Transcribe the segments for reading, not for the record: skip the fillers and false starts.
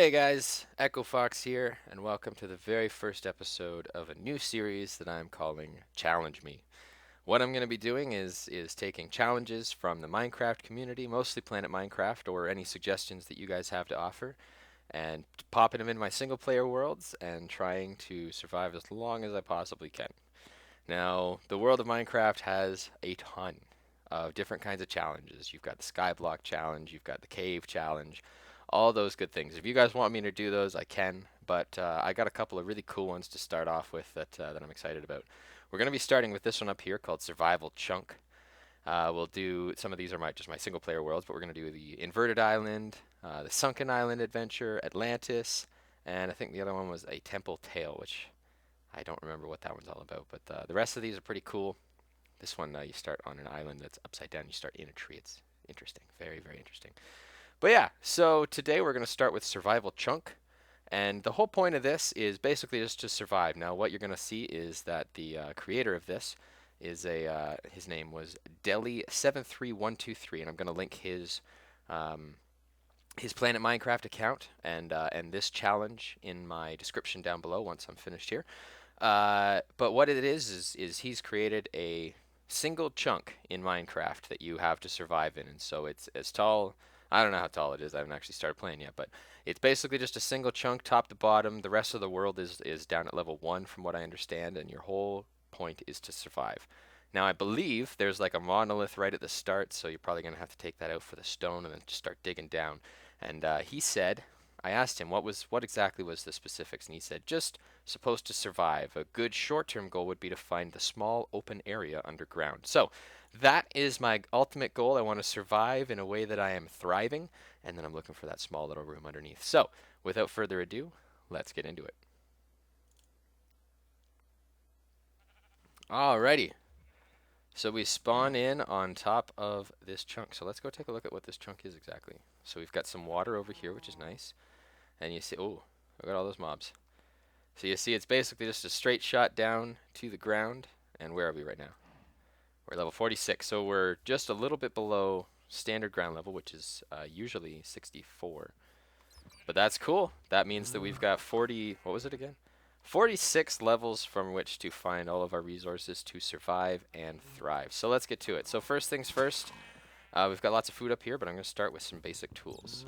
Hey guys, Echo Fox here, and welcome to the very first episode of a new series that I'm calling Challenge Me. What I'm going to be doing is taking challenges from the Minecraft community, mostly Planet Minecraft, or any suggestions that you guys have to offer, and popping them in my single player worlds and trying to survive as long as I possibly can. Now, the world of Minecraft has a ton of different kinds of challenges. You've got the Skyblock challenge, you've got the cave challenge, all those good things. If you guys want me to do those, I can, but I got a couple of really cool ones to start off with that I'm excited about. We're going to be starting with this one up here called Survival Chunk. We'll do some of these are just my single player worlds, but we're going to do the Inverted Island, the Sunken Island Adventure, Atlantis, and I think the other one was a Temple Tale, which I don't remember what that one's all about, but the rest of these are pretty cool. This one, you start on an island that's upside down. You start in a tree. It's interesting. Very, very interesting. But yeah, so today we're going to start with Survival Chunk. And the whole point of this is basically just to survive. Now, what you're going to see is that the creator of this is his name was Deli73123, and I'm going to link his Planet Minecraft account and this challenge in my description down below once I'm finished here. But what it is he's created a single chunk in Minecraft that you have to survive in, and so it's as tall. I don't know how tall it is. I haven't actually started playing yet, but it's basically just a single chunk, top to bottom. The rest of the world is down at level 1, from what I understand, and your whole point is to survive. Now, I believe there's like a monolith right at the start, so you're probably going to have to take that out for the stone and then just start digging down. And he said, I asked him what exactly was the specifics, and he said just supposed to survive. A good short-term goal would be to find the small open area underground. So that is my ultimate goal. I want to survive in a way that I am thriving, and then I'm looking for that small little room underneath. So without further ado, let's get into it. Alrighty. So we spawn in on top of this chunk. So let's go take a look at what this chunk is exactly. So we've got some water over here, which is nice. And you see, oh, look at all those mobs. So you see it's basically just a straight shot down to the ground. And where are we right now? We're level 46, so we're just a little bit below standard ground level, which is usually 64. But that's cool. That means that we've got 40, what was it again? 46 levels from which to find all of our resources to survive and thrive. So let's get to it. So first things first, we've got lots of food up here, but I'm going to start with some basic tools.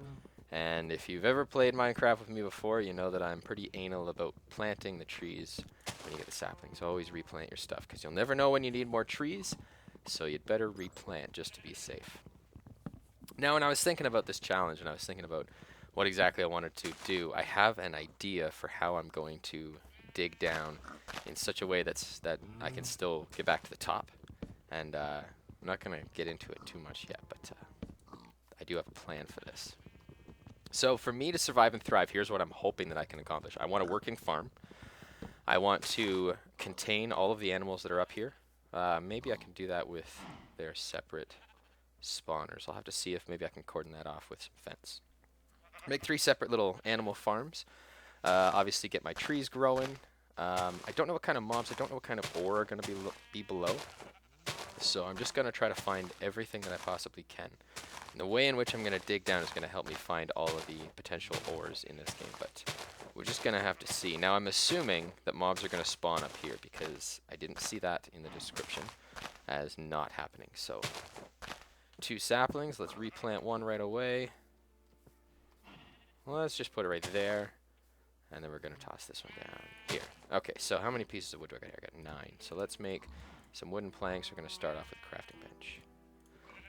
And if you've ever played Minecraft with me before, you know that I'm pretty anal about planting the trees when you get the saplings. Always replant your stuff, because you'll never know when you need more trees, so you'd better replant just to be safe. Now, when I was thinking about this challenge, and I was thinking about what exactly I wanted to do, I have an idea for how I'm going to dig down in such a way that I can still get back to the top. And I'm not going to get into it too much yet, but I do have a plan for this. So for me to survive and thrive, here's what I'm hoping that I can accomplish. I want a working farm. I want to contain all of the animals that are up here. Maybe I can do that with their separate spawners. I'll have to see if maybe I can cordon that off with some fence. Make 3 separate little animal farms. Obviously get my trees growing. I don't know what kind of mobs, I don't know what kind of ore are going to be below. So I'm just going to try to find everything that I possibly can. And the way in which I'm going to dig down is going to help me find all of the potential ores in this game, but we're just going to have to see. Now I'm assuming that mobs are going to spawn up here because I didn't see that in the description as not happening. So 2 saplings, let's replant 1 right away. Well, let's just put it right there, and then we're going to toss this one down here. Okay, so how many pieces of wood do I got here? I got 9. So let's make some wooden planks. We're going to start off with a crafting bench.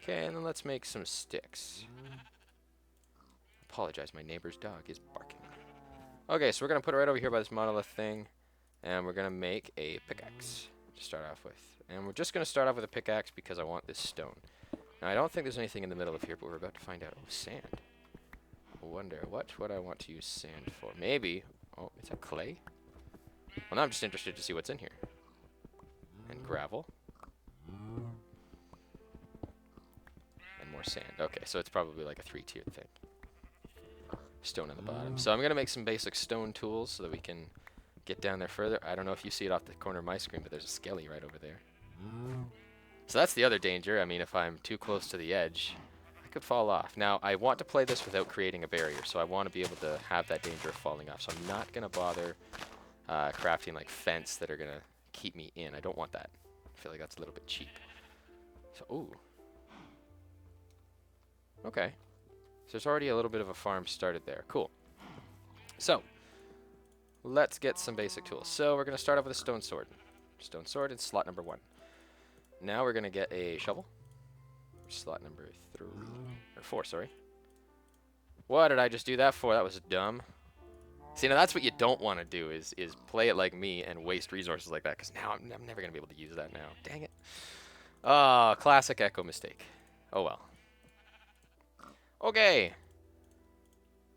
Okay, and then let's make some sticks. Apologize, my neighbor's dog is barking. Okay, so we're going to put it right over here by this monolith thing, and we're going to make a pickaxe to start off with. And we're just going to start off with a pickaxe because I want this stone. Now, I don't think there's anything in the middle of here, but we're about to find out. Oh, sand. I wonder what would I want to use sand for? Maybe. Oh, is that clay? Well, now I'm just interested to see what's in here. And gravel. And more sand. Okay, so it's probably like a 3-tiered thing. Stone on the bottom. So I'm going to make some basic stone tools so that we can get down there further. I don't know if you see it off the corner of my screen, but there's a skelly right over there. So that's the other danger. I mean, if I'm too close to the edge, I could fall off. Now, I want to play this without creating a barrier, so I want to be able to have that danger of falling off. So I'm not going to bother crafting like fence that are going to keep me in. I don't want that. I feel like that's a little bit cheap. So, ooh. Okay. So there's already a little bit of a farm started there. Cool. So, let's get some basic tools. So we're going to start off with a stone sword. Stone sword in slot number 1. Now we're going to get a shovel. Slot number 3. Or 4, sorry. What did I just do that for? That was dumb. See, now that's what you don't want to do, is play it like me and waste resources like that, because now I'm never going to be able to use that now. Dang it. Oh, classic Echo mistake. Oh well. Okay.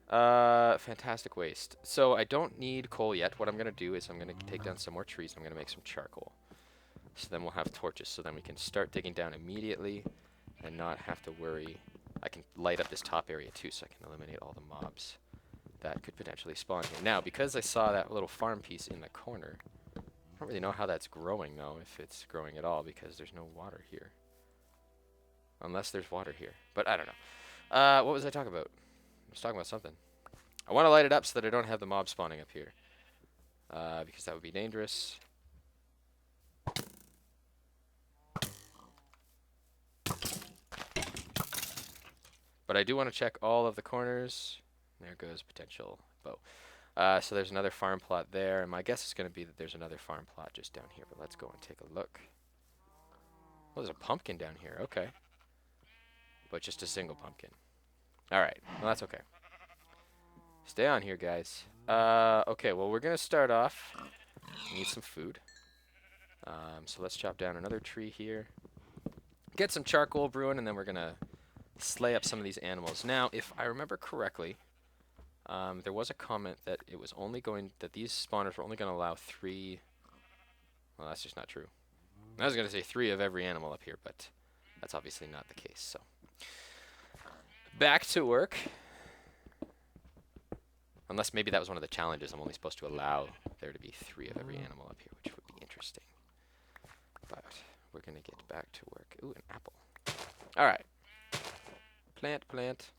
Fantastic waste. So I don't need coal yet. What I'm going to do is I'm going to take down some more trees. I'm going to make some charcoal. So then we'll have torches, so then we can start digging down immediately and not have to worry. I can light up this top area too, so I can eliminate all the mobs that could potentially spawn here. Now, because I saw that little farm piece in the corner, I don't really know how that's growing, though, if it's growing at all, because there's no water here. Unless there's water here. But I don't know. What was I talking about? I was talking about something. I want to light it up so that I don't have the mob spawning up here. Because that would be dangerous. But I do want to check all of the corners. There goes potential bow. So there's another farm plot there, and my guess is going to be that there's another farm plot just down here, but let's go and take a look. Oh, there's a pumpkin down here, okay. But just a single pumpkin. Alright, well that's okay. Stay on here, guys. Okay, well we're going to start off. We need some food. So let's chop down another tree here. Get some charcoal brewing, and then we're going to slay up some of these animals. Now, if I remember correctly, there was a comment that it was only going, that these spawners were only going to allow 3. Well, that's just not true. I was going to say 3 of every animal up here, but that's obviously not the case. So, back to work. Unless maybe that was one of the challenges. I'm only supposed to allow there to be 3 of every animal up here, which would be interesting. But we're going to get back to work. Ooh, an apple. All right. Plant.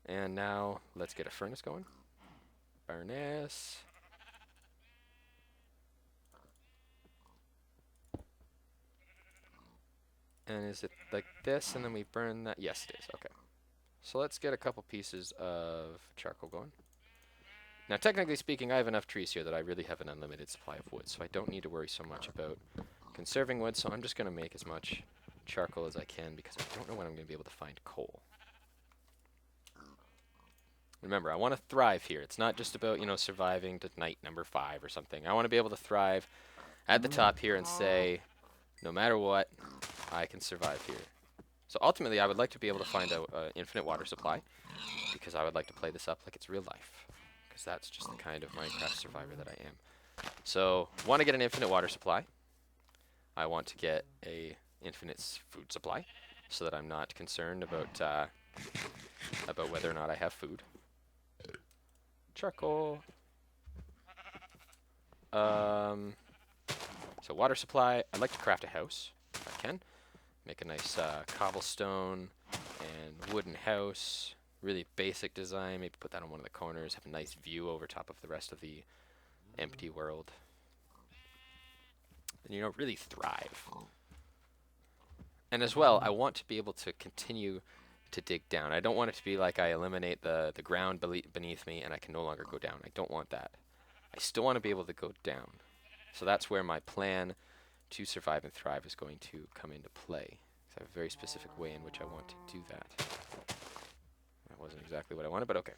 And now let's get a furnace going. Furnace. And is it like this, and then we burn that? Yes, it is. Okay. So let's get a couple pieces of charcoal going. Now, technically speaking, I have enough trees here that I really have an unlimited supply of wood, so I don't need to worry so much about conserving wood, so I'm just going to make as much charcoal as I can, because I don't know when I'm going to be able to find coal. Remember, I want to thrive here. It's not just about, surviving to night number 5 or something. I want to be able to thrive at the top here and say, no matter what, I can survive here. So ultimately, I would like to be able to find an infinite water supply, because I would like to play this up like it's real life, because that's just the kind of Minecraft survivor that I am. So, want to get an infinite water supply. I want to get a infinite food supply, so that I'm not concerned about whether or not I have food. Charcoal. So water supply. I'd like to craft a house, if I can. Make a nice cobblestone and wooden house. Really basic design. Maybe put that on one of the corners. Have a nice view over top of the rest of the empty world. And, really thrive. And as well, I want to be able to continue to dig down. I don't want it to be like I eliminate the ground beneath me and I can no longer go down. I don't want that. I still want to be able to go down. So that's where my plan to survive and thrive is going to come into play. I have a very specific way in which I want to do that. That wasn't exactly what I wanted, but okay.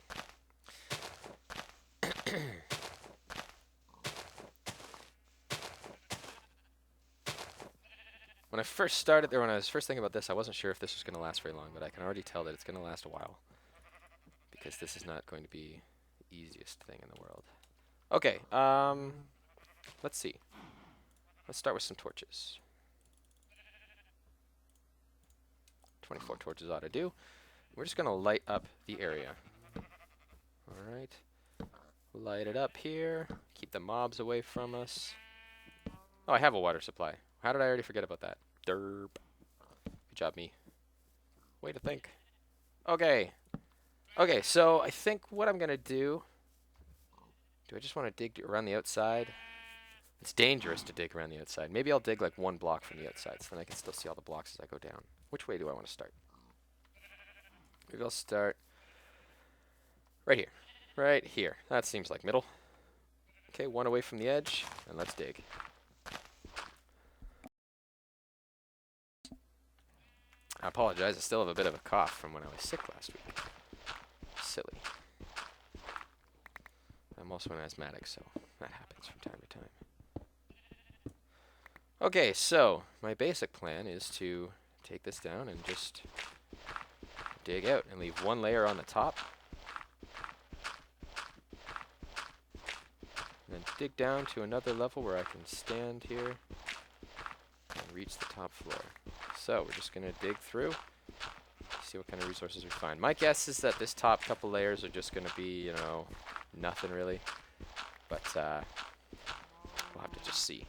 When I first started there, when I was first thinking about this, I wasn't sure if this was going to last very long, but I can already tell that it's going to last a while. Because this is not going to be the easiest thing in the world. Okay, let's see. Let's start with some torches. 24 torches ought to do. We're just going to light up the area. Alright. Light it up here. Keep the mobs away from us. Oh, I have a water supply. How did I already forget about that? Derp. Good job, me. Way to think. Okay. Okay, so I think what I'm going to do... Do I just want to dig around the outside? It's dangerous to dig around the outside. Maybe I'll dig like one block from the outside, so then I can still see all the blocks as I go down. Which way do I want to start? Maybe I'll start right here. Right here. That seems like middle. Okay, one away from the edge, and let's dig. I apologize, I still have a bit of a cough from when I was sick last week. Silly. I'm also an asthmatic, so that happens from time to time. Okay, so my basic plan is to take this down and just dig out and leave one layer on the top. And then dig down to another level where I can stand here and reach the top floor. So we're just going to dig through, see what kind of resources we find. My guess is that this top couple layers are just going to be, you know, nothing really. But we'll have to just see.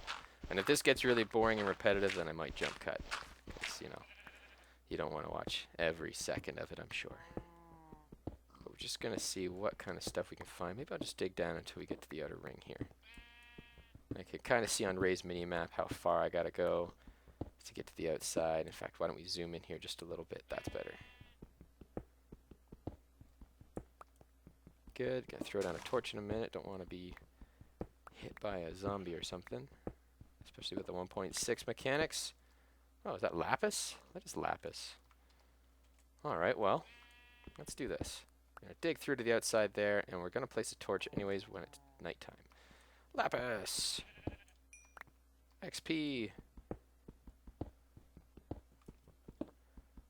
And if this gets really boring and repetitive, then I might jump cut. Because, you know, you don't want to watch every second of it, I'm sure. But we're just going to see what kind of stuff we can find. Maybe I'll just dig down until we get to the outer ring here. I can kind of see on Ray's mini-map how far I got to go to get to the outside. In fact, why don't we zoom in here just a little bit? That's better. Good. Gonna throw down a torch in a minute. Don't want to be hit by a zombie or something. Especially with the 1.6 mechanics. Oh, is that lapis? That is lapis. Alright, well, let's do this. We're going to dig through to the outside there, and we're going to place a torch anyways when it's nighttime. Lapis! XP!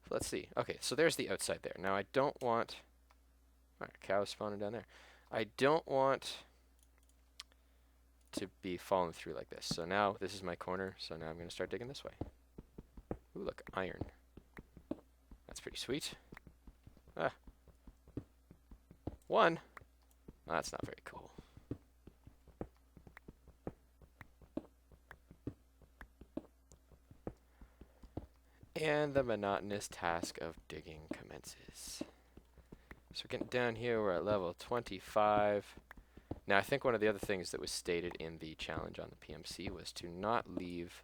Let's see. Okay, so there's the outside there. Now I don't want... Alright, cows spawning down there. I don't want to be falling through like this. So now this is my corner, so now I'm going to start digging this way. Ooh, look, iron. That's pretty sweet. Ah. One. Oh, that's not very cool. And the monotonous task of digging commences. So we're getting down here, we're at level 25. Now I think one of the other things that was stated in the challenge on the PMC was to not leave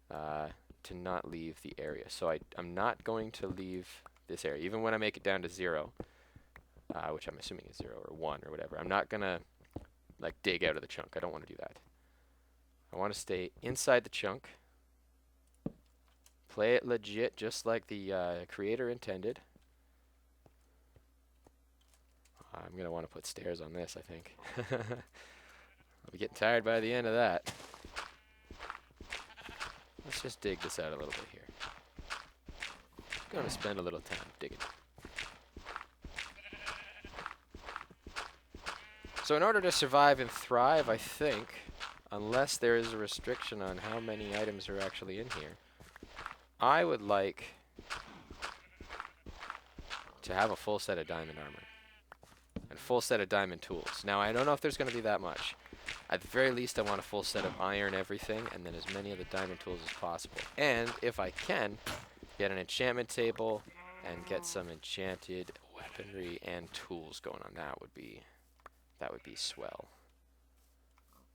the area. So I'm not going to leave this area, even when I make it down to 0, which I'm assuming is 0 or 1 or whatever. I'm not gonna like dig out of the chunk. I don't want to do that. I want to stay inside the chunk. Play it legit, just like the creator intended. I'm going to want to put stairs on this, I think. I'll be getting tired by the end of that. Let's just dig this out a little bit here. Going to spend a little time digging. So in order to survive and thrive, I think, unless there is a restriction on how many items are actually in here, I would like to have a full set of diamond armor and a full set of diamond tools. Now, I don't know if there's going to be that much. At the very least, I want a full set of iron everything and then as many of the diamond tools as possible. And if I can, get an enchantment table and get some enchanted weaponry and tools going on. That would be swell.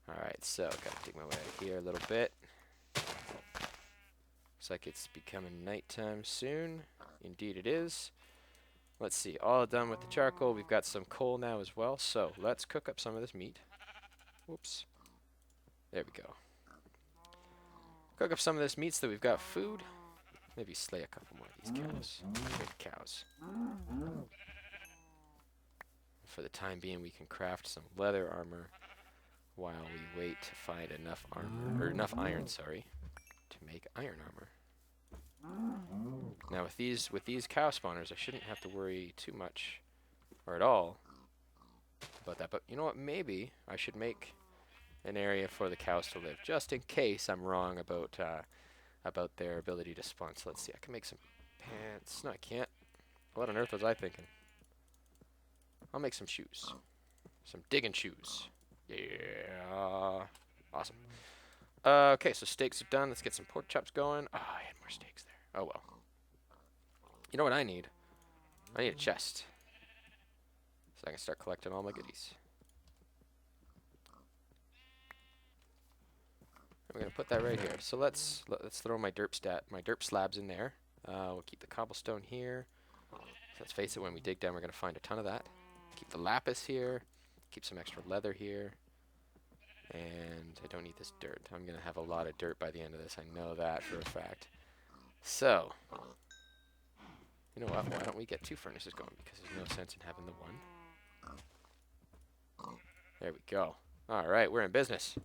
Alright, so gotta dig my way out of here a little bit. Looks like it's becoming nighttime soon. Indeed it is. Let's see, all done with the charcoal. We've got some coal now as well, so let's cook up some of this meat. Whoops. There we go. Cook up some of this meat so that we've got food. Maybe slay a couple more of these cows. Good cows. For the time being, we can craft some leather armor while we wait to find enough armor, or enough iron, sorry, to make iron armor. Now with these cow spawners, I shouldn't have to worry too much, or at all, about that. But you know what? Maybe I should make an area for the cows to live, just in case I'm wrong about their ability to spawn. So let's see. I can make some pants. No, I can't. What on earth was I thinking? I'll make some shoes. Some digging shoes. Yeah. Awesome. Okay, so steaks are done. Let's get some pork chops going. Oh, I had more steaks there. Oh, well. You know what I need? I need a chest so I can start collecting all my goodies. We're gonna put that right here. So let's throw my derp slabs in there. We'll keep the cobblestone here. So let's face it, when we dig down, we're gonna find a ton of that. Keep the lapis here. Keep some extra leather here. And I don't need this dirt. I'm gonna have a lot of dirt by the end of this. I know that for a fact. So, you know what? Why don't we get 2 furnaces going? Because there's no sense in having the one. There we go. All right, we're in business.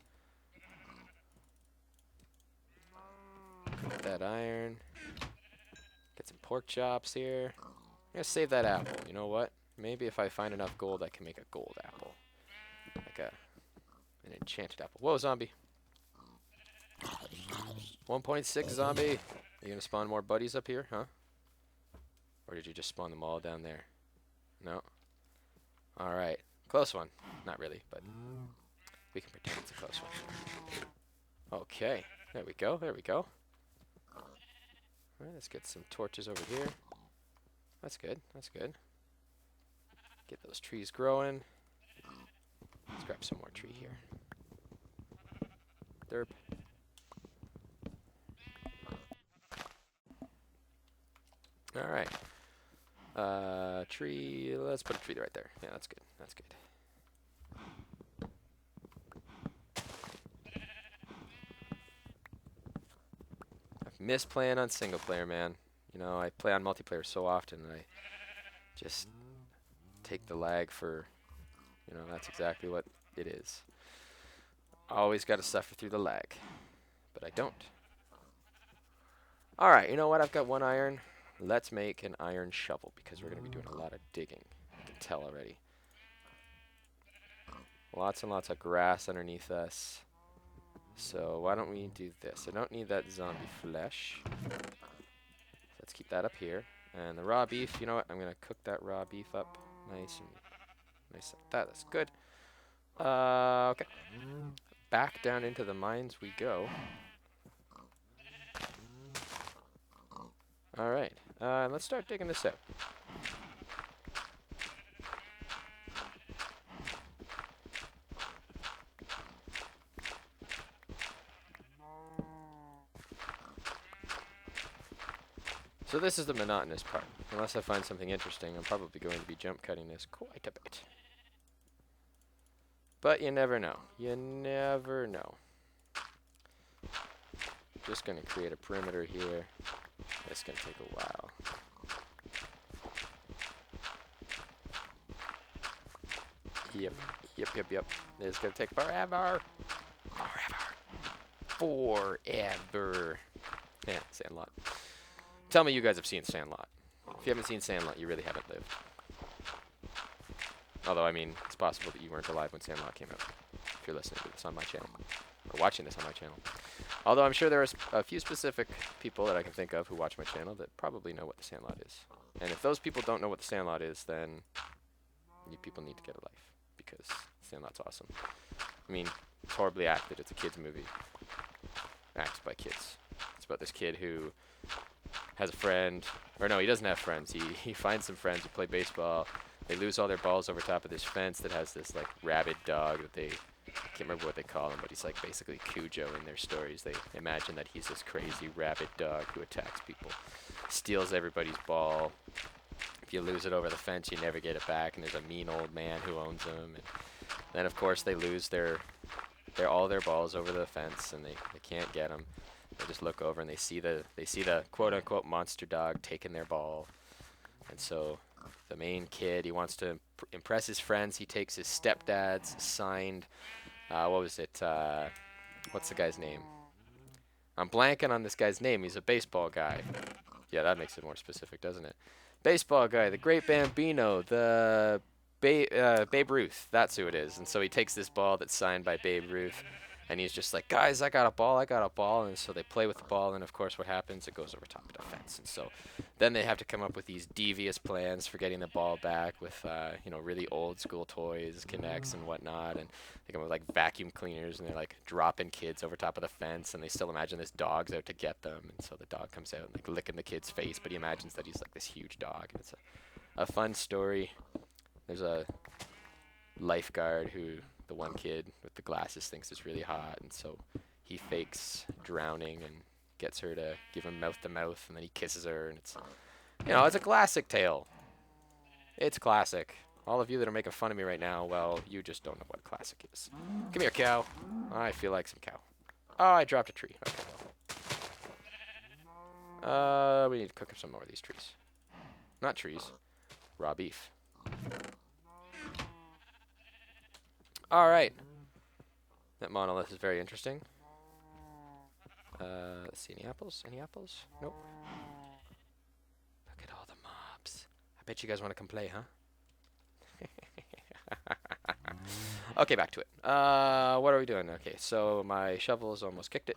Cook that iron. Get some pork chops here. I'm gonna save that apple. You know what? Maybe if I find enough gold, I can make a gold apple. Like an enchanted apple. Whoa, zombie. 1.6 zombie. Are you gonna spawn more buddies up here, huh? Or did you just spawn them all down there? No? Alright. Close one. Not really, but we can pretend it's a close one. Okay. There we go. There we go. Alright, let's get some torches over here. That's good. That's good. Get those trees growing. Let's grab some more tree here. Derp. Alright. Tree. Let's put a tree right there. Yeah, that's good. That's good. I've missed playing on single player, man. You know, I play on multiplayer so often, and I just take the lag for, you know, that's exactly what it is. Always got to suffer through the lag, but I don't. All right, you know what? I've got 1 iron. Let's make an iron shovel because we're going to be doing a lot of digging. I can tell already. Lots and lots of grass underneath us. So why don't we do this? I don't need that zombie flesh. Let's keep that up here. And the raw beef, you know what? I'm going to cook that raw beef up nice like that. That's good. Okay. Back down into the mines we go. All right. Let's start digging this out. So this is the monotonous part. Unless I find something interesting, I'm probably going to be jump cutting this quite a bit. But you never know. You never know. Just going to create a perimeter here. It's going to take a while. Yep. It's going to take forever. Forever. Yeah, Sandlot. Tell me you guys have seen Sandlot. If you haven't seen Sandlot, you really haven't lived. Although, I mean, it's possible that you weren't alive when Sandlot came out. If you're listening to this on my channel. Or watching this on my channel. Although I'm sure there are a few specific people that I can think of who watch my channel that probably know what the Sandlot is. And if those people don't know what the Sandlot is, then you people need to get a life. Because Sandlot's awesome. I mean, it's horribly acted. It's a kid's movie. Acted by kids. It's about this kid who has a friend. Or no, he doesn't have friends. He finds some friends who play baseball. They lose all their balls over top of this fence that has this, like, rabid dog that they... I can't remember what they call him, but he's like basically Cujo in their stories. They imagine that he's this crazy rabid dog who attacks people, steals everybody's ball. If you lose it over the fence, you never get it back, and there's a mean old man who owns them. And then, of course, they lose all their balls over the fence, and they can't get them. They just look over and they see the quote unquote monster dog taking their ball, and so the main kid, he wants to impress his friends. He takes his stepdad's signed, what was it? What's the guy's name? I'm blanking on this guy's name. He's a baseball guy. Yeah, that makes it more specific, doesn't it? Baseball guy, the Great Bambino, the Babe Ruth. That's who it is. And so he takes this ball that's signed by Babe Ruth, and he's just like, guys, I got a ball. And so they play with the ball, and of course what happens? It goes over top of the fence. And so then they have to come up with these devious plans for getting the ball back with, you know, really old school toys, Kinects and whatnot. And they come up with like vacuum cleaners, and they're like dropping kids over top of the fence, and they still imagine this dog's out to get them. And so the dog comes out and like licking the kid's face, but he imagines that he's like this huge dog. And it's a fun story. There's a lifeguard who the one kid with the glasses thinks is really hot, and so he fakes drowning and gets her to give him mouth to mouth, and then he kisses her, and it's, you know, it's a classic tale. It's classic. All of you that are making fun of me right now, well, you just don't know what classic is. Come here, cow. I feel like some cow. Oh, I dropped a tree. Okay. We need to cook up some more of these trees. Not trees. Raw beef. Alright. That monolith is very interesting. Let's see, any apples? Any apples? Nope. Look at all the mobs. I bet you guys want to come play, huh? Okay, back to it. What are we doing? Okay, so my shovel has almost kicked it.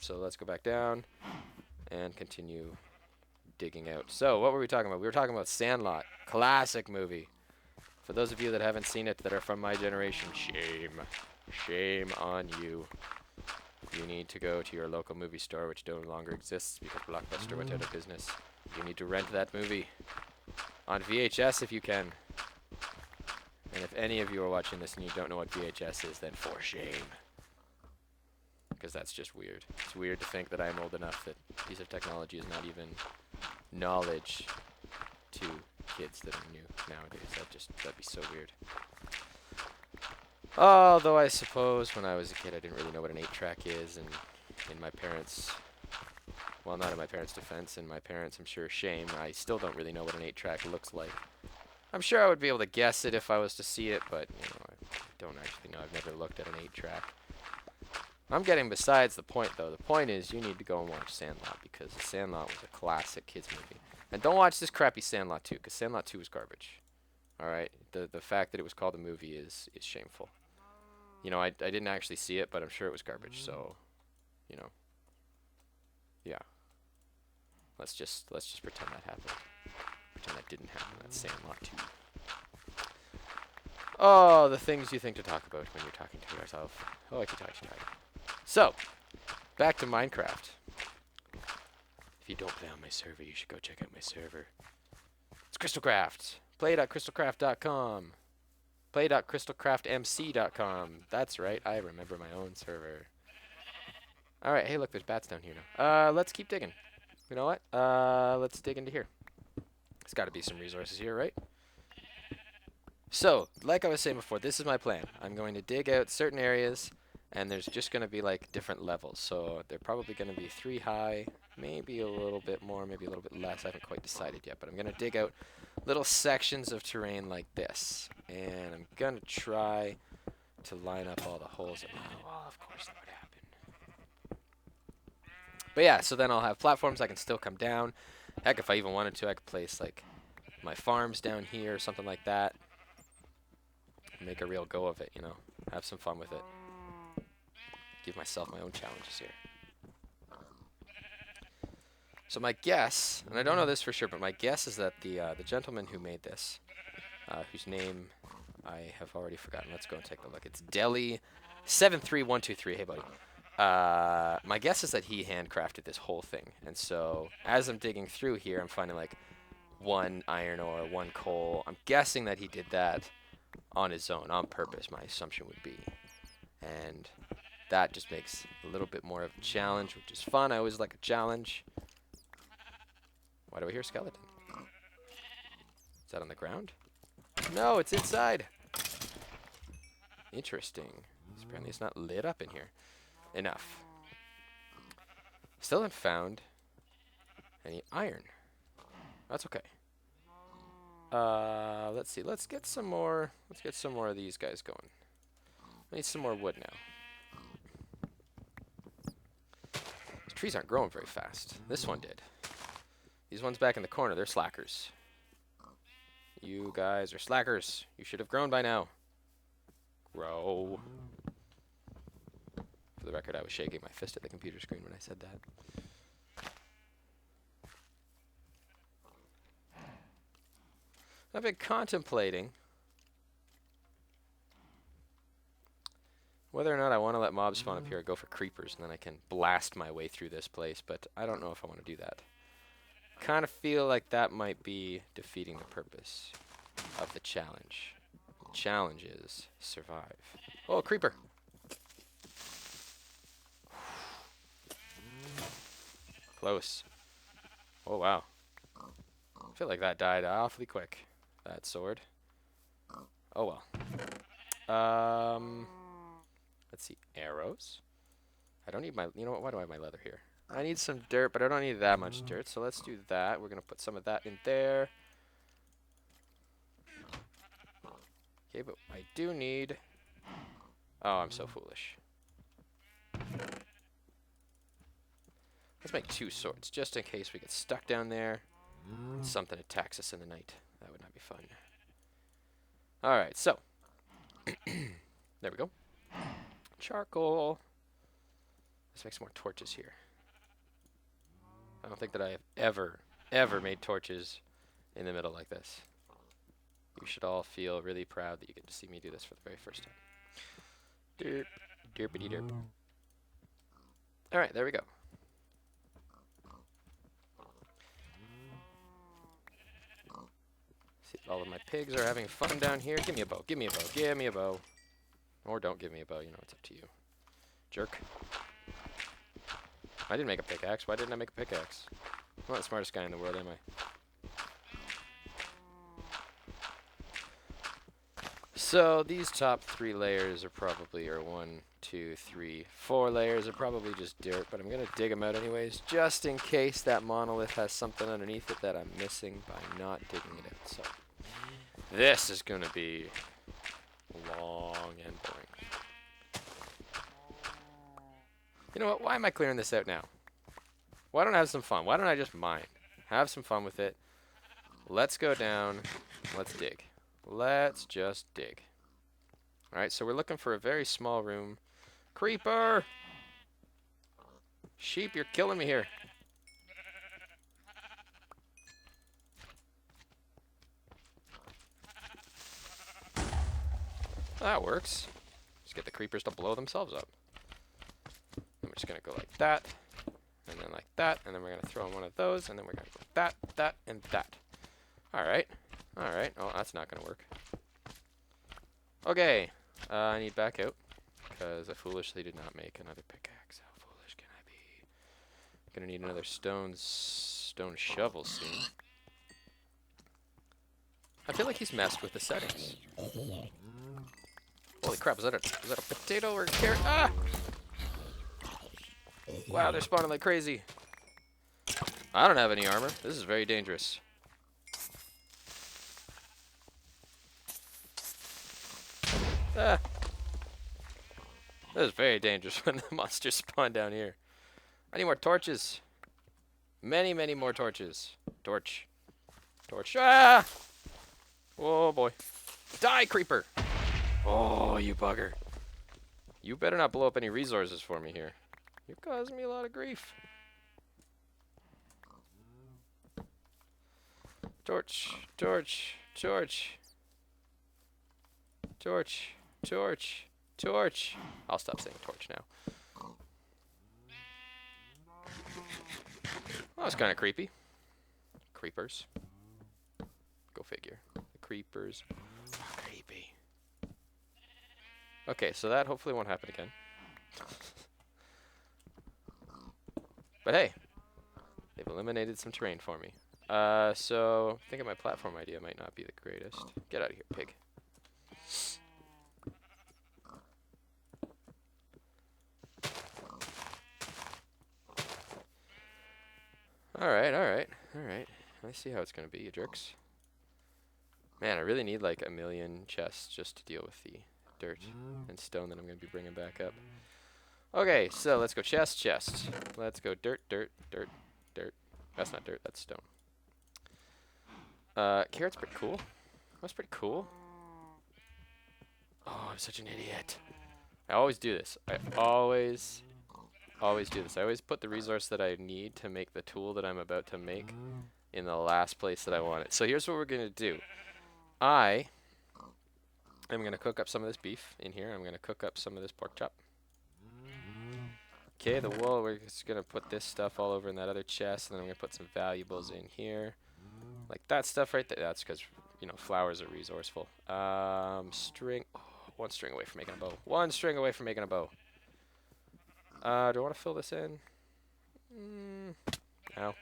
So let's go back down and continue digging out. So what were we talking about? We were talking about Sandlot. Classic movie. For those of you that haven't seen it that are from my generation, shame. Shame on you. You need to go to your local movie store, which no longer exists because Blockbuster went out of business. You need to rent that movie on VHS if you can. And if any of you are watching this and you don't know what VHS is, then for shame. Because that's just weird. It's weird to think that I'm old enough that a piece of technology is not even knowledge to kids that are new nowadays. That'd be so weird. Although I suppose when I was a kid I didn't really know what an 8-track is, and in my parents', well, not in my parents' defense, in my parents', I'm sure, shame, I still don't really know what an 8-track looks like. I'm sure I would be able to guess it if I was to see it, but, you know, I don't actually know. I've never looked at an 8-track. I'm getting besides the point, though. The point is you need to go and watch Sandlot, because Sandlot was a classic kids movie. And don't watch this crappy Sandlot 2, because Sandlot 2 is garbage. Alright? The fact that it was called a movie is shameful. You know, I didn't actually see it, but I'm sure it was garbage, so, you know. Yeah. Let's just pretend that happened. Pretend that didn't happen. That's Sandlot 2. Oh, the things you think to talk about when you're talking to yourself. Oh, I can talk to you. So, back to Minecraft. If you don't play on my server, you should go check out my server. It's Crystalcraft. Play.crystalcraft.com. Play.crystalcraftmc.com. That's right, I remember my own server. Alright, hey look, there's bats down here now. Let's keep digging. You know what? Let's dig into here. There's got to be some resources here, right? So, like I was saying before, this is my plan. I'm going to dig out certain areas, and there's just going to be like different levels. So they're probably going to be 3 high, maybe a little bit more, maybe a little bit less. I haven't quite decided yet, but I'm going to dig out little sections of terrain like this. And I'm going to try to line up all the holes. Well, of course that would happen. But yeah, so then I'll have platforms I can still come down. Heck, if I even wanted to, I could place like my farms down here or something like that. Make a real go of it, you know. Have some fun with it. Give myself my own challenges here. So my guess, and I don't know this for sure, but my guess is that the gentleman who made this, whose name I have already forgotten. Let's go and take a look. It's Deli73123. Hey, buddy. My guess is that he handcrafted this whole thing. And so as I'm digging through here, I'm finding like 1 iron ore, 1 coal. I'm guessing that he did that on his own, on purpose, my assumption would be. And that just makes a little bit more of a challenge, which is fun. I always like a challenge. Why do I hear a skeleton? Is that on the ground? No, it's inside. Interesting. Apparently it's not lit up in here. Enough. Still haven't found any iron. That's okay. Let's see. Let's get some more of these guys going. I need some more wood now. These trees aren't growing very fast. This one did. These ones back in the corner, they're slackers. You guys are slackers. You should have grown by now. Grow. For the record, I was shaking my fist at the computer screen when I said that. I've been contemplating whether or not I want to let mobs spawn up here or go for creepers, and then I can blast my way through this place, but I don't know if I want to do that. kind of feel like that might be defeating the purpose of the challenge. The challenge is survive. Oh, creeper. Close. Oh, wow. I feel like that died awfully quick. That sword. Oh, well. Let's see. Arrows. I don't need my... You know what? Why do I have my leather here? I need some dirt, but I don't need that much dirt. So let's do that. We're going to put some of that in there. Okay, but I do need... Oh, I'm so foolish. Let's make 2 swords, just in case we get stuck down there and something attacks us in the night. That would not be fun. Alright, so. There we go. Charcoal. Let's make some more torches here. I don't think that I have ever made torches in the middle like this. You should all feel really proud that you get to see me do this for the very first time. Derp. Derpity derp. Alright, there we go. See, all of my pigs are having fun down here. Give me a bow, give me a bow, give me a bow. Or don't give me a bow, you know, it's up to you. Jerk. I didn't make a pickaxe. Why didn't I make a pickaxe? I'm not the smartest guy in the world, am I? So these top 3 layers are probably, or 1, 2, 3, 4 layers are probably just dirt, but I'm going to dig them out anyways, just in case that monolith has something underneath it that I'm missing by not digging it out. So this is going to be long and boring. You know what? Why am I clearing this out now? Why don't I have some fun? Why don't I just mine? Have some fun with it. Let's go down. Let's dig. Let's just dig. Alright, so we're looking for a very small room. Creeper! Sheep, you're killing me here. That works. Just get the creepers to blow themselves up. And we're just going to go like that, and then like that, and then we're going to throw in one of those, and then we're going to go that, that, and that. Alright. Alright. Oh, that's not going to work. Okay. I need back out, because I foolishly did not make another pickaxe. How foolish can I be? Gonna need another stone shovel soon. I feel like he's messed with the settings. Holy crap, is that a potato or a carrot? Ah! Wow, they're spawning like crazy. I don't have any armor. This is very dangerous. Ah! This is very dangerous when the monsters spawn down here. I need more torches. Many, many more torches. Torch. Torch. Ah! Oh, boy. Die, creeper! Oh, you bugger. You better not blow up any resources for me here. You're causing me a lot of grief. Torch. Torch. Torch. Torch. Torch. Torch. I'll stop saying torch now. That was kind of creepy. Creepers. Go figure. The creepers. Oh, creepy. Okay, so that hopefully won't happen again. But hey, they've eliminated some terrain for me. So I think my platform idea might not be the greatest. Get out of here, pig. Alright, alright, alright. I see how it's gonna be, you jerks. Man, I really need like 1,000,000 chests just to deal with the dirt and stone that I'm gonna be bringing back up. Okay, so let's go chest, chest. Let's go dirt, dirt, dirt, dirt. That's not dirt, that's stone. Carrot's pretty cool. That's pretty cool. Oh, I'm such an idiot. I always do this. I always do this. I always put the resource that I need to make the tool that I'm about to make in the last place that I want it. So here's what we're going to do. I am going to cook up some of this beef in here. I'm going to cook up some of this pork chop. Okay, the wool, we're just gonna put this stuff all over in that other chest, and then I'm gonna put some valuables in here. Like that stuff right there. That's because, you know, flowers are resourceful. String. Oh, one string away from making a bow. One string away from making a bow. Do I want to fill this in? No.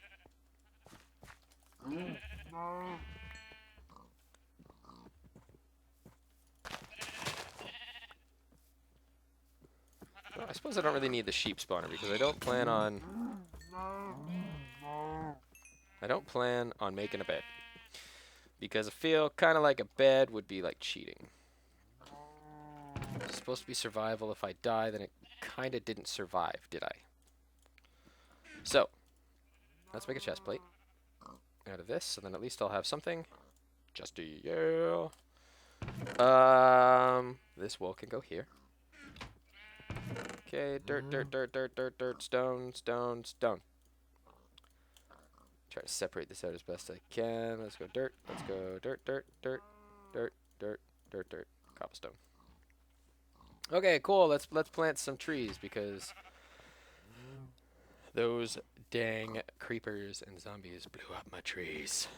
Well, I suppose I don't really need the sheep spawner because I don't plan on making a bed. Because I feel kind of like a bed would be like cheating. It's supposed to be survival. If I die, then it kind of didn't survive, did I? So, let's make a chest plate out of this, so then at least I'll have something. Justy, yeah. This wool can go here. Okay, dirt, stone, stone, stone. Try to separate this out as best I can. Let's go dirt. Let's go dirt, cobblestone. Okay, cool. Let's plant some trees because those dang creepers and zombies blew up my trees.